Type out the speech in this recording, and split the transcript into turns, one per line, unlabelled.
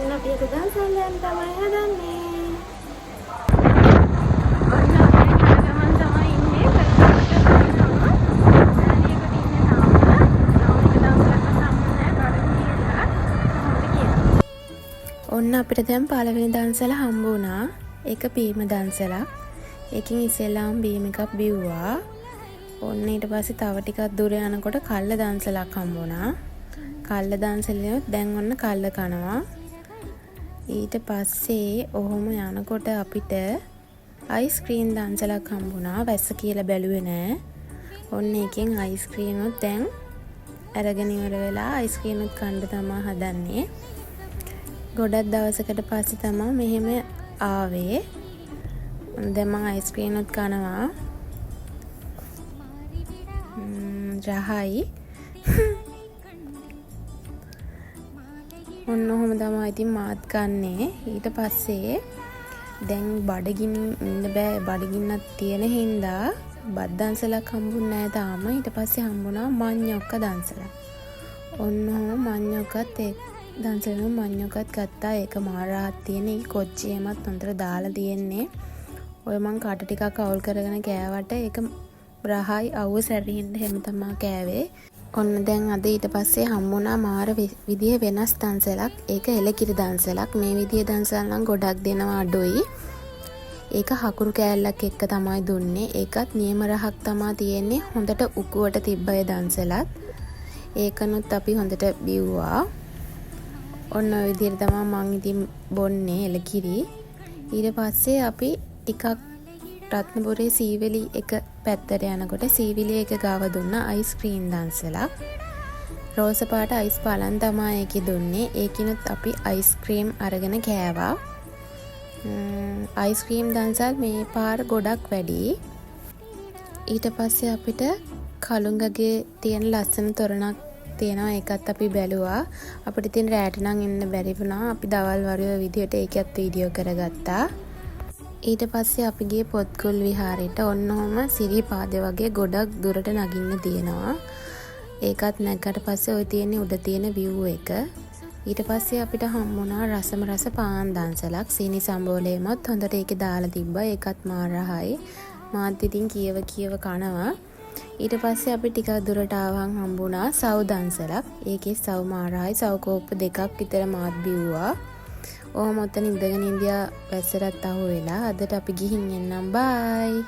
ඔන්න අපි එක දන්සල්ලෙන් තමයි හදන්නේ. ඔන්න අපිට දැන් පළවෙනි දන්සල හම්බ වුණා. ඒක බීම දන්සලක්. ඒකින් ඉස්සෙල්ලාම බීම එකක් බිව්වා. ඔන්න ඊට පස්සේ තව ටිකක් දුර යනකොට කල්ල දන්සලක් හම්බ වුණා. කල්ල දන්සලෙත් දැන් ඔන්න කල්ල කනවා. ඊට පස්සේ ඔහොම යනකොට අපිට අයිස්ක්‍රීම් දන්සලක් හම්බ වුණා. වැස්ස කියලා බැලුවේ නෑ. ඔන්න එකෙන් අයිස්ක්‍රීම් උත් දැන් අරගෙන ඉවර වෙලා අයිස්ක්‍රීම් උත් කන්න තමයි හදන්නේ. ගොඩක් දවසකට පස්සේ තමයි මෙහෙම ආවේ. දැන් මම අයිස්ක්‍රීම් උත් කනවා. රහයි. ඔන්න ඔහොම තමයි ඉතින් මාත් කන්නේ. ඊට පස්සේ දැන් බඩගින්න ඉන්න බෑ. බඩගින්නක් තියෙන හින්දා බත් දන්සලක් හම්බුන්නේ නැහැ තාම. ඊට පස්සේ හම්බුණා මඤ්ඤොක්ක දන්සලක්. ඔන්න ඔහොම මඤ්ඤොක්කත් දන්සලෙම මඤ්ඤොක්කත් ගත්තා. ඒක මාරාත් තියෙන. ඒක කොච්චියෙමත් හොඳට දාලා තියෙන්නේ. ඔය මං කට ටිකක් අවුල් කරගෙන කෑවට ඒක රහයි අවුව සැරින්න හැම තමයි කෑවේ. ඔන්න දැන් අද ඊට පස්සේ හම්බුණා මාර විදිය වෙනස් දන්සලක්. ඒක එලකිරි දන්සලක්. මේ විදිය දන්සල් නම් ගොඩක් දෙනවා අඩුයි. ඒක හකුරු කෑල්ලක් එක්ක තමයි දුන්නේ. ඒකත් නියම රහක් තමයි තියෙන්නේ. හොඳට උකුවට තිබ්බය දන්සලත්. ඒකනුත් අපි හොඳට බිව්වා. ඔන්න ඔය විදිහට තමයි මං ඉතින් බොන්නේ එලකිරි. ඊට පස්සේ අපි ටිකක් රත්නපුරේ සීවලි එක පැත්තට යනකොට සීවිලි එක ගාව දුන්න අයිස්ක්‍රීම් දන්සලක්. රෝස පාට අයිස් පලන් තමයි ඒකේ දුන්නේ. ඒකිනුත් අපි අයිස්ක්‍රීම් අරගෙන කෑවා. අයිස්ක්‍රීම් දන්සල් මේ පාර ගොඩක් වැඩි. ඊට පස්සේ අපිට කළුංගගේ තියෙන ලස්සන තොරණක් තියෙනවා. ඒකත් අපි බැලුවා. අපිට ඉතින් රැට නම් ඉන්න බැරි වුණා. අපි දවල් වරුව විදියට ඒකත් වීඩියෝ කරගත්තා. ඊට පස්සේ අපි ගියේ පොත්ගුල් විහාරයට. ඔන්න ඔහම සිරිපාදේ වගේ ගොඩක් දුරට නගින්න තියෙනවා. ඒකත් නැගකට පස්සේ ওই තියෙන්නේ උඩ තියෙන view එක. ඊට පස්සේ අපිට හම්බුණා රසම රස පාන් දන්සලක්. සීනි සම්බෝලේමත් හොඳට ඒකේ දාලා තිබ්බා. ඒකත් මාරහයි. මාත් ඉතින් කියව කනවා. ඊට පස්සේ අපි ටිකක් දුරට ආවම හම්බුණා සව් දන්සලක්. ඒකේ සව් මාරහයි. සව් කෝප්ප දෙකක් විතර මාත් බිව්වා. ඔහොම ඔතන ඉඳගෙන ඉඳියා වැස්සටත් අහු වෙලා. අදට අපි ගිහින් එන්නම්. බයි.